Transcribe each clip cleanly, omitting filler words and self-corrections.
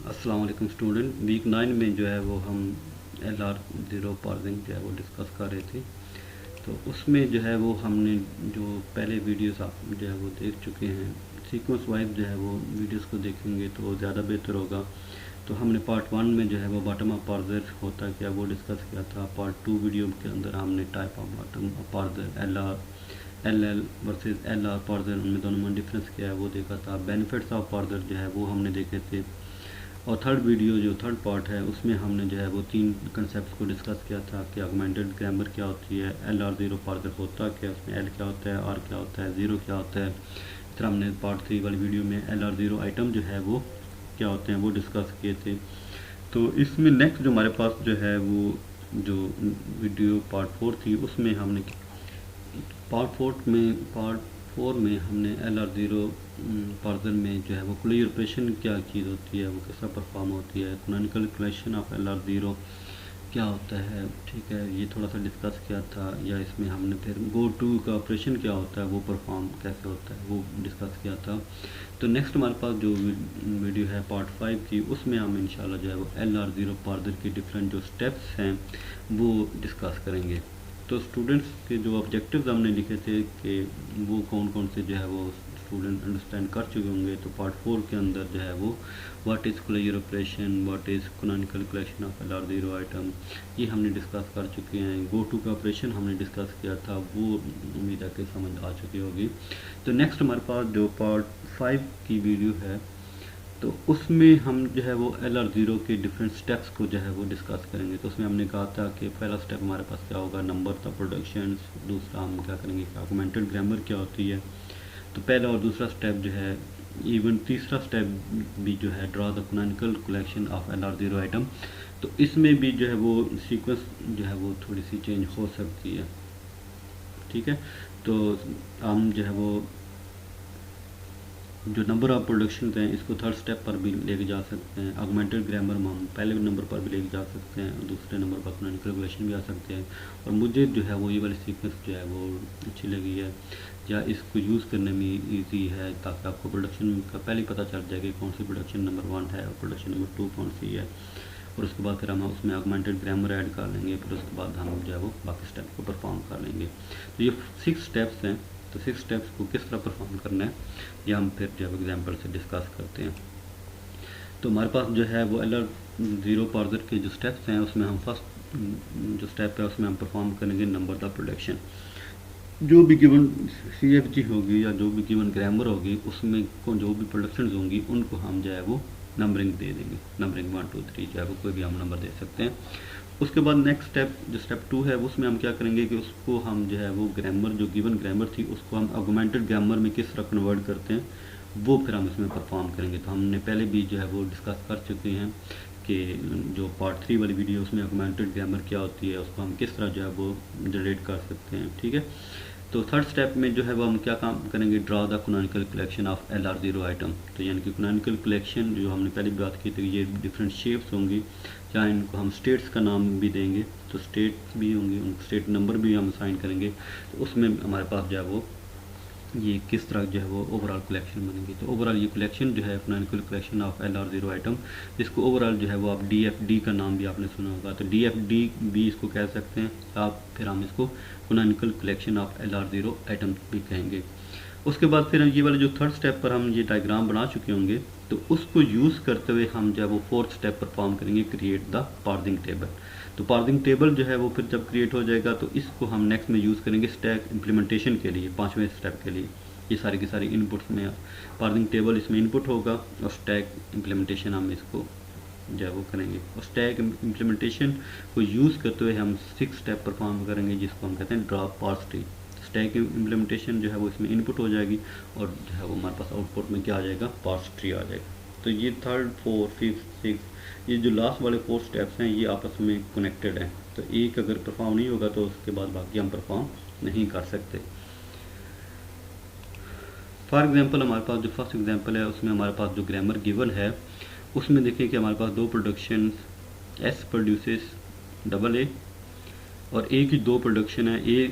अस्सलाम वालेकुम student. Week 9 में जो है वो हम LR0 पार्सिंग जो है वो डिस्कस कर रहे थे। तो उसमें जो है वो हमने जो पहले वीडियोस आप जो है वो देख चुके हैं, सीक्वेंस वाइज जो है वो वीडियोस को देखेंगे तो ज़्यादा बेहतर होगा। तो हमने पार्ट 1 में जो है वो बॉटम अप पार्सर होता क्या वो डिस्कस किया था। पार्ट 2 वीडियो के अंदर हमने type of bottom up parser LL versus LR parser, उनमें दोनों में डिफरेंस क्या है वो देखा था। बेनिफिट्स ऑफ पार्सर जो है वो हमने देखे थे। और थर्ड वीडियो जो थर्ड पार्ट है उसमें हमने जो है वो 3 कंसेप्ट को डिस्कस किया था कि ऑगमेंटेड ग्रामर क्या होती है, LR0 पार्सर होता क्या, उसमें L क्या होता है, R क्या होता है, ज़ीरो क्या होता है। इस तरह हमने पार्ट 3 वाली वीडियो में LR0 आइटम जो है वो क्या होते हैं वो डिस्कस किए थे। तो इसमें नेक्स्ट जो हमारे पास जो है वो जो वीडियो पार्ट 4 थी उसमें हमने पार्ट 4 में हमने LR0 पार्सर में जो है वो क्लियर ऑपरेशन क्या चीज़ होती है, वो कैसा परफॉर्म होती है, कैनोनिकल कलेक्शन ऑफ LR0 क्या होता है, ठीक है, ये थोड़ा सा डिस्कस किया था। या इसमें हमने फिर गो टू का ऑपरेशन क्या होता है, वो परफॉर्म कैसे होता है, वो डिस्कस किया था। तो नेक्स्ट हमारे पास जो वीडियो है पार्ट 5 की, उसमें हम इंशाल्लाह जो है वो LR0 पार्सर की डिफरेंट जो स्टेप्स हैं वो डिस्कस करेंगे। तो स्टूडेंट्स के जो ऑब्जेक्टिव्स हमने लिखे थे कि वो कौन कौन से जो है वो स्टूडेंट अंडरस्टैंड कर चुके होंगे। तो पार्ट 4 के अंदर जो है वो what is clear operation, what is canonical collection of LR0 item, ये हमने डिस्कस कर चुके हैं। गो टू का ऑपरेशन हमने डिस्कस किया था, वो उम्मीद है कि समझ आ चुकी होगी। तो नेक्स्ट हमारे पास जो पार्ट 5 की वीडियो है तो उसमें हम जो है वो LR0 के डिफरेंट स्टेप्स को जो है वो डिस्कस करेंगे। तो उसमें हमने कहा था कि पहला स्टेप हमारे पास क्या होगा, नंबर ऑफ प्रोडक्शंस। दूसरा हम क्या करेंगे कि ऑगमेंटेड ग्रामर क्या होती है। तो पहला और दूसरा स्टेप जो है, इवन तीसरा स्टेप भी जो है draw the canonical collection of LR0 item. तो इसमें भी जो है वो सीक्वेंस जो है वो थोड़ी सी चेंज हो सकती है, ठीक है। तो हम जो है वो जो नंबर ऑफ प्रोडक्शन हैं इसको थर्ड स्टेप पर भी लेके जा सकते हैं। ऑगमेंटेड ग्रामर में हम पहले नंबर पर भी लेके जा सकते हैं और दूसरे नंबर पर कैनोनिकल कलेक्शन भी आ सकते हैं। और मुझे जो है वो ये वाली सीक्वेंस जो है वो अच्छी लगी है, या इसको यूज़ करने में ईजी है, ताकि आपको प्रोडक्शन का पहले ही पता चल जाए कि कौन सी प्रोडक्शन नंबर 1 है और प्रोडक्शन नंबर 2 कौन सी है। और उसके बाद फिर हम उसमें ऑगमेंटेड ग्रामर ऐड कर लेंगे, फिर उसके बाद हम जो है वो बाकी स्टेप को परफॉर्म कर लेंगे। तो ये 6 स्टेप्स हैं। तो 6 स्टेप्स को किस तरह परफॉर्म करना है ये हम फिर जो है एग्जाम्पल से डिस्कस करते हैं। तो हमारे पास जो है वो LR0 पार्सर के जो स्टेप्स हैं उसमें हम फर्स्ट जो स्टेप है उसमें हम परफॉर्म करेंगे नंबर द प्रोडक्शन। जो भी गिवन CFG होगी या जो भी गिवन ग्रामर होगी उसमें को जो भी प्रोडक्शन होंगी उनको हम जो है वो नंबरिंग दे देंगे। नंबरिंग 1 2 3 जो है वो कोई भी हम नंबर दे सकते हैं। उसके बाद नेक्स्ट स्टेप जो स्टेप 2 है उसमें हम क्या करेंगे कि उसको हम जो है वो ग्रामर जो गिवन ग्रामर थी उसको हम ऑगमेंटेड ग्रामर में किस तरह कन्वर्ट करते हैं वो फिर हम इसमें परफॉर्म करेंगे। तो हमने पहले भी जो है वो डिस्कस कर चुके हैं कि जो पार्ट 3 वाली वीडियो उसमें ऑगमेंटेड ग्रामर क्या होती है, उसको हम किस तरह जो है वो जनरेट कर सकते हैं, ठीक है। तो थर्ड स्टेप में जो है वो हम क्या काम करेंगे, draw the canonical collection of LR0 item. तो यानी कि कैनोनिकल कलेक्शन जो हमने पहले बात की थी, ये डिफरेंट शेप्स होंगी, या इनको हम स्टेट्स का नाम भी देंगे। तो स्टेट भी होंगी, उनको स्टेट नंबर भी हम असाइन करेंगे। तो उसमें हमारे पास जो है वो ये किस तरह जो है वो ओवरऑल कलेक्शन बनेगी। तो ओवरऑल ये कलेक्शन जो है canonical collection of LR0 item, जिसको ओवरऑल जो है वो आप DFD का नाम भी आपने सुना होगा। तो DFD भी इसको कह सकते हैं आप, फिर हम इसको canonical collection of LR0 item भी कहेंगे। उसके बाद फिर ये वाले जो थर्ड स्टेप पर हम ये डायग्राम बना चुके होंगे तो उसको यूज़ करते हुए हम जो है वो फोर्थ स्टेप परफॉर्म करेंगे, क्रिएट द पार्सिंग टेबल। तो पार्सिंग टेबल जो है वो फिर जब क्रिएट हो जाएगा तो इसको हम नेक्स्ट में यूज़ करेंगे स्टैक इम्प्लीमेंटेशन के लिए, 5वें स्टेप के लिए। ये सारी की सारी इनपुट्स में पार्सिंग टेबल इसमें इनपुट होगा और स्टैक इम्प्लीमेंटेशन हम इसको जो है वो करेंगे। और स्टैक इम्प्लीमेंटेशन को यूज़ करते हुए हम 6 स्टेप परफॉर्म करेंगे जिसको हम कहते हैं draw parse tree. Stack implementation जो है वो इसमें इनपुट हो जाएगी और जो है वो हमारे पास आउटपुट में क्या आ जाएगा, पार्स ट्री आ जाएगा। तो ये थर्ड 4 5 6 ये जो लास्ट वाले 4 स्टेप्स हैं ये आपस में कनेक्टेड हैं। तो एक अगर परफॉर्म नहीं होगा तो उसके बाद बाकी हम परफॉर्म नहीं कर सकते। फॉर एग्जांपल हमारे पास जो फर्स्ट एग्जांपल है उसमें हमारे पास जो ग्रामर गिवन है उसमें देखिए कि हमारे पास 2 production S produces double A और A की 2 प्रोडक्शन है। A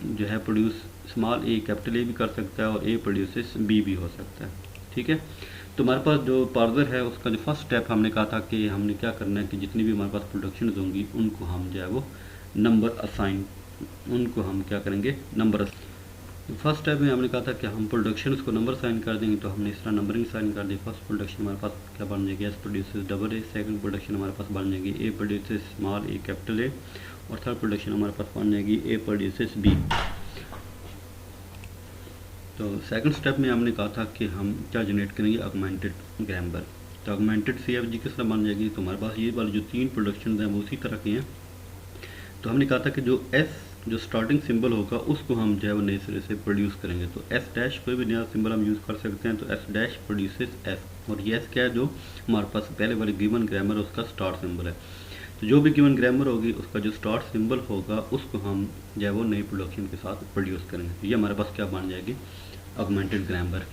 जो है produce small a capital A भी कर सकता है और A प्रोड्यूसेस B भी हो सकता है, ठीक है। तो हमारे पास जो पार्सर है उसका जो फर्स्ट स्टेप हमने कहा था कि हमने क्या करना है कि जितनी भी हमारे पास प्रोडक्शन होंगी उनको हम जो है वो नंबर असाइन, उनको हम क्या करेंगे नंबर। फर्स्ट स्टेप में हमने कहा था कि हम प्रोडक्शन को नंबर साइन कर देंगे, तो हमने इस तरह नंबरिंग साइन कर दी। फर्स्ट प्रोडक्शन हमारे पास क्या बन जाएगी, S produces double A. Second production हमारे पास बन जाएगी A produces small A capital A. और थर्ड प्रोडक्शन हमारे पास बन जाएगी ए प्रोड्यूसेस बी। तो सेकंड स्टेप में हमने कहा था कि हम क्या जनरेट करेंगे, ऑगमेंटेड ग्रामर। तो ऑगमेंटेड CFG किस तरह बन जाएगी, तो हमारे पास ये वाले जो 3 प्रोडक्शन हैं वो उसी तरह के हैं। तो हमने कहा था कि जो एस जो स्टार्टिंग सिंबल होगा उसको हम जो है वो नए सिरे से प्रोड्यूस करेंगे। तो एस डैश कोई भी नया सिंबल हम यूज़ कर सकते हैं। तो एस डैश प्रोड्यूसेस एस, और ये एस क्या है, जो हमारे पास पहले वाले गिवन ग्रामर है उसका स्टार्ट सिंबल है। तो जो भी गिवन ग्रामर होगी उसका जो स्टार्ट सिंबल होगा उसको हम जो है वो नई प्रोडक्शन के साथ प्रोड्यूस करेंगे। तो ये हमारे पास क्या बन जाएगी, ऑगमेंटेड ग्रामर।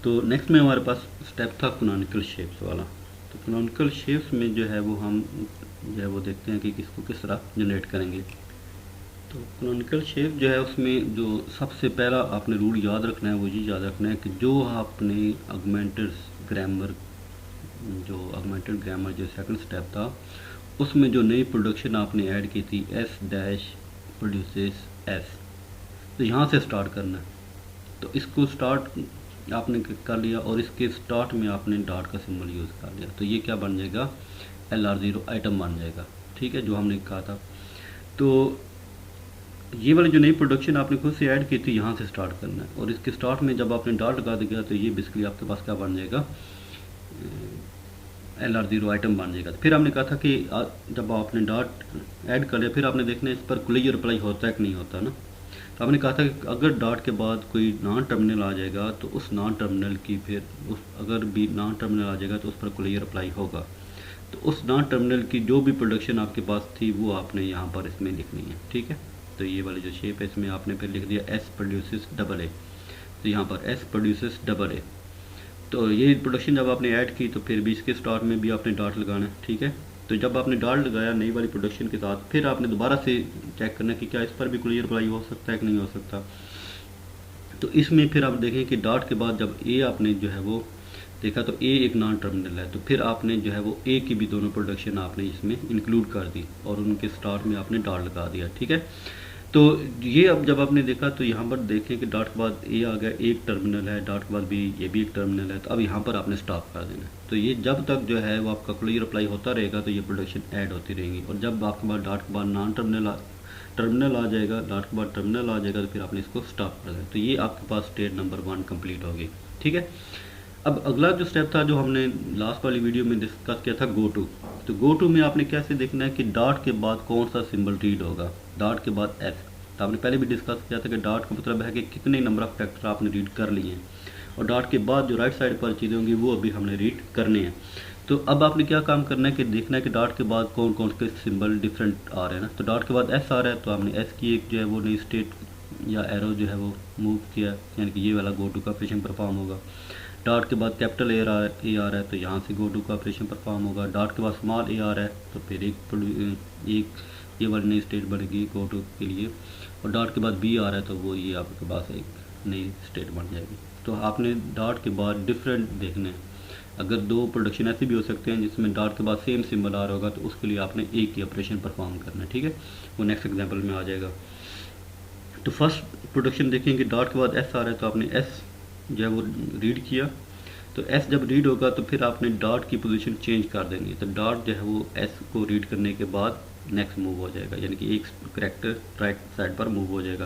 तो नेक्स्ट में हमारे पास स्टेप था कैनोनिकल शेप्स वाला। तो कैनोनिकल शेप्स में जो है वो हम जो है वो देखते हैं कि किसको किस तरह जनरेट करेंगे। तो कैनोनिकल शेप जो है उसमें जो सबसे पहला आपने रूल याद रखना है वो ये याद रखना है कि जो आपने ऑगमेंटेड ग्रामर जो सेकंड स्टेप था उसमें जो नई प्रोडक्शन आपने ऐड की थी एस डैश प्रोड्यूसेस एस, तो यहाँ से स्टार्ट करना है। तो इसको स्टार्ट आपने कर लिया और इसके स्टार्ट में आपने डॉट का सिंबल यूज़ कर लिया, तो ये क्या बन जाएगा, LR0 आइटम बन जाएगा। ठीक है, जो हमने कहा था। तो ये वाली जो नई प्रोडक्शन आपने खुद से ऐड की थी यहाँ से स्टार्ट करना है, और इसके स्टार्ट में जब आपने डॉट लगा दिया तो ये बेसिकली आपके पास क्या बन जाएगा, LR0 आइटम बन जाएगा। तो फिर हमने कहा था कि जब आपने डॉट ऐड कर लिया फिर आपने देखना है इस पर क्लियर अप्लाई होता है कि नहीं होता ना। तो हमने कहा था कि अगर डॉट के बाद कोई नॉन टर्मिनल आ जाएगा तो उस नॉन टर्मिनल की फिर उस अगर भी नॉन टर्मिनल आ जाएगा तो उस पर क्लियर अप्लाई होगा। तो उस नॉन टर्मिनल की जो भी प्रोडक्शन आपके पास थी वो आपने यहाँ पर इसमें लिखनी है। ठीक है, तो ये वाली जो शेप है इसमें आपने फिर लिख दिया एस प्रोड्यूसेस डबल ए। तो यहाँ पर एस प्रोड्यूसेस डबल ए। तो ये प्रोडक्शन जब आपने ऐड की तो फिर भी इसके स्टार्ट में भी आपने डॉट लगाना है। ठीक है, तो जब आपने डॉट लगाया नई वाली प्रोडक्शन के साथ फिर आपने दोबारा से चेक करना है कि क्या इस पर भी क्लियर अप्लाई हो सकता है कि नहीं हो सकता। तो इसमें फिर आप देखें कि डॉट के बाद जब ए आपने जो है वो देखा तो ए एक नॉन टर्मिनल है, तो फिर आपने जो है वो ए की भी दोनों प्रोडक्शन आपने इसमें इंक्लूड कर दी और उनके स्टार्ट में आपने डॉट लगा दिया। ठीक है, तो ये अब जब आपने देखा तो यहाँ पर देखें कि डॉट के बाद ए आ गया, एक टर्मिनल है, डॉट के बाद बी, ये भी एक टर्मिनल है। तो अब यहाँ पर आपने स्टॉप कर देना है। तो ये जब तक जो है वो आपका क्लियर अप्लाई होता रहेगा तो ये प्रोडक्शन ऐड होती रहेंगी, और जब आपके पास डॉट के बाद नॉन टर्मिनल आ जाएगा, डॉट के बाद टर्मिनल आ जाएगा, तो फिर आपने इसको स्टॉप कर देना। तो ये आपके पास स्टेट नंबर 1 कंप्लीट होगी। ठीक है, अब अगला जो स्टेप था जो हमने लास्ट वाली वीडियो में डिस्कस किया था, गो टू। तो गो टू में आपने कैसे देखना है कि डॉट के बाद कौन सा सिंबल रीड होगा, डॉट के बाद एस। तो आपने पहले भी डिस्कस किया था कि डॉट का मतलब है कि कितने नंबर ऑफ फैक्टर आपने रीड कर लिए हैं, और डॉट के बाद जो राइट साइड पर चीज़ें होंगी वो अभी हमने रीड करनी है। तो अब आपने क्या काम करना है कि देखना है कि डॉट के बाद कौन कौन से सिंबल डिफरेंट आ रहे हैं ना। तो डॉट के बाद एस आ रहा है तो आपने एस की एक जो है वो नई स्टेट या एरो जो है वो मूव किया, यानी कि ये वाला गो टू का ऑपरेशन परफॉर्म होगा। डॉट के बाद कैपिटल ए आ रहा है तो यहाँ से गो टू का ऑपरेशन परफॉर्म होगा। डॉट के बाद स्मॉल ए आ रहा है तो फिर एक ये वाली नई स्टेट बनेगी गो टू के लिए, और डॉट के बाद बी आ रहा है तो वो ये आपके पास एक नई स्टेट बन जाएगी। तो आपने डॉट के बाद डिफरेंट देखने हैं। अगर 2 प्रोडक्शन ऐसे भी हो सकते हैं जिसमें डॉट के बाद सेम सिंबल आ रहा होगा तो उसके लिए आपने एक ही ऑपरेशन परफॉर्म करना है। ठीक है, वो नेक्स्ट एग्जाम्पल में आ जाएगा। तो फर्स्ट प्रोडक्शन देखेंगे डॉट के बाद एस आ रहा है तो आपने एस जो है वो रीड किया। तो एस जब रीड होगा तो फिर आपने डॉट की पोजीशन चेंज कर देनी है। तो डॉट जो है वो एस को रीड करने के बाद नेक्स्ट मूव हो जाएगा, यानी कि एक करैक्टर राइट साइड पर मूव हो जाएगा।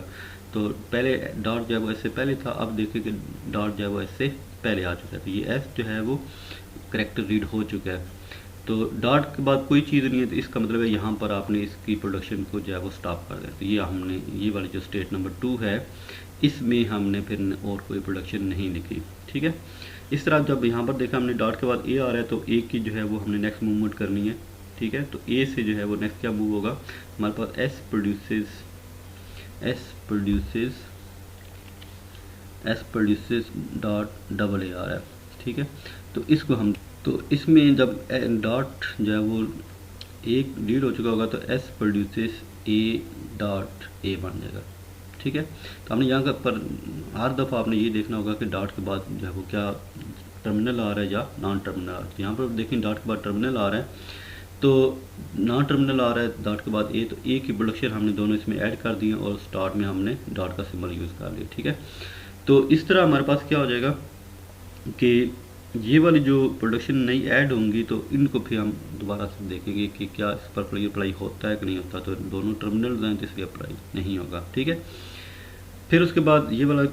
तो पहले डॉट जो है वो एस से पहले था, अब देखिए कि डॉट जो है वो एस से पहले आ चुका है। तो ये एस जो है वो करैक्टर रीड हो चुका है। तो डॉट के बाद कोई चीज़ नहीं है तो इसका मतलब है यहाँ पर आपने इसकी प्रोडक्शन को जो है वो स्टॉप कर दिया। तो ये हमने ये वाली जो स्टेट नंबर 2 है इसमें हमने फिर और कोई प्रोडक्शन नहीं लिखी। ठीक है, इस तरह जब यहाँ पर देखा हमने डॉट के बाद ए आ रहा है तो ए की जो है वो हमने नेक्स्ट मूवमेंट करनी है। ठीक है, तो ए से जो है वो नेक्स्ट क्या मूव होगा, हमारे पास S produces dot double A आ रहा है। ठीक है, तो इसको हम तो इसमें जब डॉट जो है वो एक रीड हो चुका होगा तो S produces A dot A बन जाएगा। ठीक है, तो हमने यहाँ पर हर दफ़ा आपने ये देखना होगा कि डॉट के बाद जो है वो क्या टर्मिनल आ रहा है या नॉन टर्मिनल आ रहा है। तो यहाँ पर देखें डॉट के बाद टर्मिनल आ रहा है, तो नॉन टर्मिनल आ रहा है डॉट के बाद ए, तो ए की प्रोडक्शन हमने दोनों इसमें ऐड कर दिए और स्टार्ट में हमने डॉट का सिंबल यूज़ कर लिया। ठीक है, तो इस तरह हमारे पास क्या हो जाएगा कि ये वाली जो प्रोडक्शन नई ऐड होंगी तो इनको फिर हम दोबारा से देखेंगे कि क्या इस पर क्लियर अप्लाई होता है कि नहीं होता। तो दोनों टर्मिनल हैं तो इसलिए अप्लाई नहीं होगा। ठीक है, फिर उसके बाद ये वाला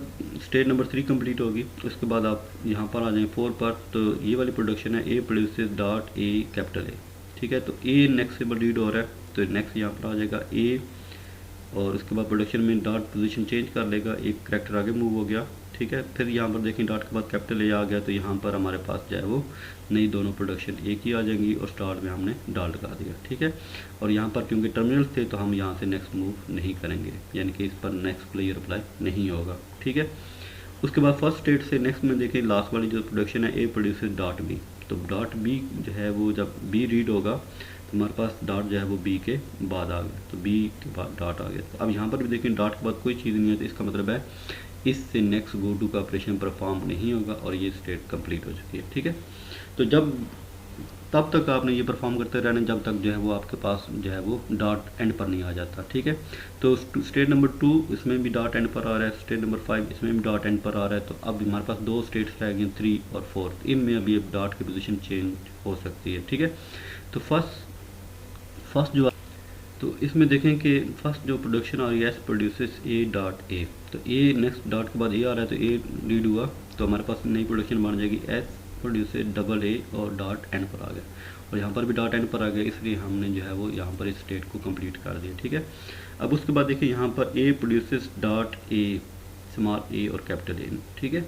स्टेज नंबर 3 कंप्लीट होगी। उसके बाद आप यहाँ पर आ जाएंगे 4 पर, तो ये वाली प्रोडक्शन है ए produces dot A capital A. ठीक है, तो ए नेक्स्ट से रीड हो रहा है तो नेक्स्ट यहाँ पर आ जाएगा ए, और उसके बाद प्रोडक्शन में डॉट पोजीशन चेंज कर लेगा, एक करैक्टर आगे मूव हो गया। ठीक है, फिर यहाँ पर देखें डॉट के बाद कैपिटल ए आ गया, तो यहाँ पर हमारे पास जो है वो नई दोनों प्रोडक्शन एक ही आ जाएंगी और स्टार्ट में हमने डॉट लगा दिया। ठीक है, और यहाँ पर क्योंकि टर्मिनल थे तो हम यहाँ से नेक्स्ट मूव नहीं करेंगे, यानी कि इस पर नेक्स्ट क्लियर अप्लाई नहीं होगा। ठीक है, उसके बाद फर्स्ट स्टेट से नेक्स्ट में देखें लास्ट वाली जो प्रोडक्शन है ए प्रोड्यूसेस डॉट बी, तो डॉट बी जो है वो जब बी रीड होगा तो हमारे पास डॉट जो है वो बी के बाद आ गया, तो बी के बाद डॉट आ गया। तो अब यहाँ पर भी देखें डॉट के बाद कोई चीज़ नहीं है, तो इसका मतलब है इससे नेक्स्ट गो टू का ऑपरेशन परफॉर्म नहीं होगा और ये स्टेट कंप्लीट हो चुकी है। ठीक है, तो जब तब तक आपने ये परफॉर्म करते रहना जब तक जो है वो आपके पास जो है वो डॉट एंड पर नहीं आ जाता। ठीक है, तो स्टेट नंबर 2 इसमें भी डॉट एंड पर आ रहा है, स्टेट नंबर 5 इसमें भी डॉट एंड पर आ रहा है। तो अब हमारे पास 2 स्टेट्स रह गए 3 और 4, इनमें अभी अब डॉट की पोजीशन चेंज हो सकती है। ठीक है, तो फर्स्ट जो तो इसमें देखें कि फर्स्ट जो प्रोडक्शन आ रही है S produces A dot A, तो ए नेक्स्ट डॉट के बाद ए आ रहा है तो ए रीड हुआ तो हमारे पास नई प्रोडक्शन बन जाएगी एस प्रोड्यूसेस डबल ए और डॉट एंड पर आ गया, और यहाँ पर भी डॉट एंड पर आ गया, इसलिए हमने जो है वो यहाँ पर इस स्टेट को कंप्लीट कर दिया। ठीक है, अब उसके बाद देखिए यहाँ पर A produces dot A small A और कैपिटल ए। ठीक है,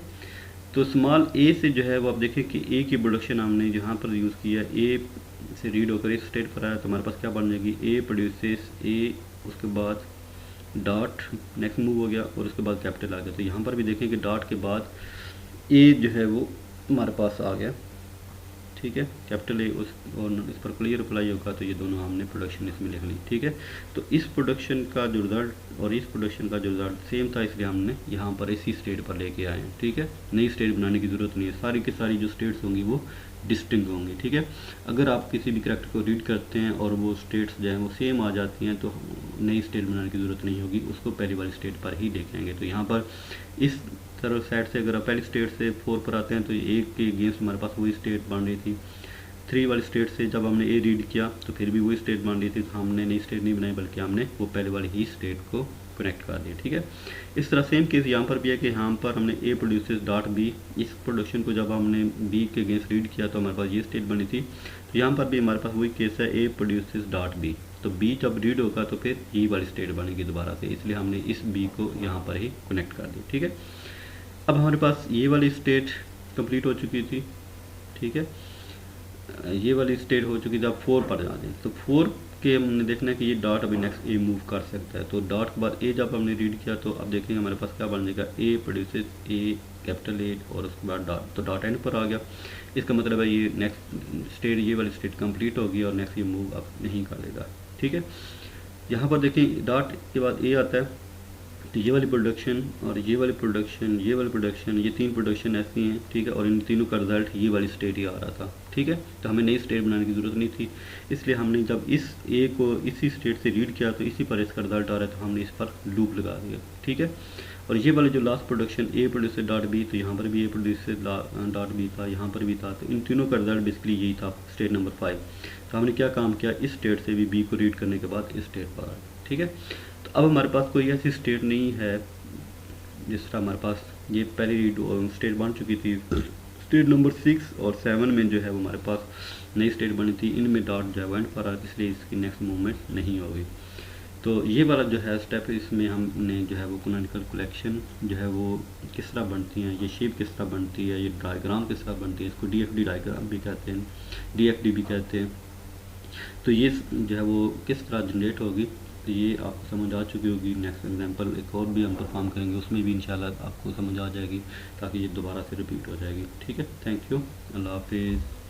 तो स्मॉल ए से जो है वो आप देखें कि ए की प्रोडक्शन हमने जहाँ पर यूज़ किया, ए से रीड होकर इस स्टेट पर आया तो हमारे पास क्या बन जाएगी ए प्रोड्यूसेस ए, उसके बाद डॉट नेक्स्ट मूव हो गया और उसके बाद कैपिटल आ गया। तो यहाँ पर भी देखें कि डॉट के बाद ए जो है वो हमारे पास आ गया। ठीक है, कैपिटल ए उस और इस पर क्लियर अप्लाई होगा तो ये दोनों हमने प्रोडक्शन इसमें लिख ली। ठीक है, तो इस प्रोडक्शन का जो रिजल्ट और इस प्रोडक्शन का जो रिजल्ट सेम था, इसलिए हमने यहाँ पर इसी स्टेट पर लेके आए हैं। ठीक है, नई स्टेट बनाने की ज़रूरत नहीं है, सारी की सारी जो स्टेट्स होंगी वो डिस्टिंक्ट होंगी। ठीक है, अगर आप किसी भी करैक्टर को रीड करते हैं और वो स्टेट्स जो हैं वो सेम आ जाती हैं तो नई स्टेट बनाने की ज़रूरत नहीं होगी, उसको पहली वाली स्टेट पर ही देखेंगे। तो यहाँ पर इस तरह साइड से अगर आप पहली स्टेट से 4 पर आते हैं तो एक के अगेंस्ट हमारे पास वही स्टेट बन रही थी। 3 वाली स्टेट से जब हमने ए रीड किया तो फिर भी वही स्टेट बन रही थी, तो हमने नई स्टेट नहीं बनाई बल्कि हमने वो पहले वाली ही स्टेट को कनेक्ट कर दिया। ठीक है, इस तरह सेम केस यहाँ पर भी है कि यहाँ पर हमने ए प्रोड्यूसेस डॉट बी, इस प्रोडक्शन को जब हमने बी के अगेंस्ट रीड किया तो हमारे पास ये स्टेट बनी थी। तो यहाँ पर भी हमारे पास वही केस है ए प्रोड्यूसेस डॉट बी, तो बी जब रीड होगा तो फिर ये वाली स्टेट बनेगी दोबारा से, इसलिए हमने इस बी को यहाँ पर ही कनेक्ट कर दिया। ठीक है, अब हमारे पास ये वाली स्टेट कंप्लीट हो चुकी थी। ठीक है, ये वाली स्टेट हो चुकी थी। अब 4 पर जाते हैं तो 4 के हमने देखना है कि ये डॉट अभी नेक्स्ट ए मूव कर सकता है, तो डॉट के बाद ए जब हमने रीड किया तो अब देखेंगे हमारे पास क्या बन जाएगा A produces A capital A और उसके बाद डॉट, तो डॉट एंड पर आ गया। इसका मतलब है ये नेक्स्ट स्टेट ये वाली स्टेट कंप्लीट होगी और नेक्स्ट ये मूव अब नहीं करेगा। ठीक है, यहाँ पर देखिए डॉट के बाद ए आता है तो ये वाली प्रोडक्शन और ये वाली प्रोडक्शन ये वाली प्रोडक्शन ये 3 प्रोडक्शन ऐसी हैं। ठीक है, और इन तीनों का रिजल्ट ये वाली स्टेट ही आ रहा था। ठीक है, तो हमें नई स्टेट बनाने की ज़रूरत नहीं थी, इसलिए हमने जब इस ए को इसी स्टेट से रीड किया तो इसी पर इसका रिजल्ट आ रहा है तो हमने इस पर लूप लगा दिया। ठीक है, और ये वाली जो last production A producer dot B, तो यहाँ पर भी ए प्रोड्यूसर डॉट बी था, यहाँ पर भी था, तो इन तीनों का रिजल्ट बेसिकली यही था स्टेट नंबर 5। तो हमने क्या काम किया, इस स्टेट से भी बी को रीड करने के बाद इस स्टेट पर आया। ठीक है, तो अब हमारे पास कोई ऐसी स्टेट नहीं है जिस तरह हमारे पास ये पहले रीड स्टेट बन चुकी थी। स्टेट नंबर 6 और 7 में जो है वो हमारे पास नई स्टेट बनी थी, इनमें डॉट जो है एंड पर आ, इसलिए इसकी नेक्स्ट मूवमेंट नहीं होगी। तो ये वाला जो है स्टेप, इसमें हमने जो है वो कैनोनिकल कलेक्शन जो है वो किस तरह बनती हैं, ये शेप किस तरह बनती है, ये डायग्राम किस तरह बनती है, इसको DFD डायग्राम भी कहते हैं, DFD भी कहते हैं। तो ये जो है वो किस तरह जनरेट होगी तो ये आपको समझ आ चुकी होगी। नेक्स्ट एग्जांपल एक और भी हम परफॉर्म करेंगे, उसमें भी इंशाल्लाह आपको समझ आ जाएगी ताकि ये दोबारा से रिपीट हो जाएगी। ठीक है, थैंक यू, अल्लाह हाफिज़।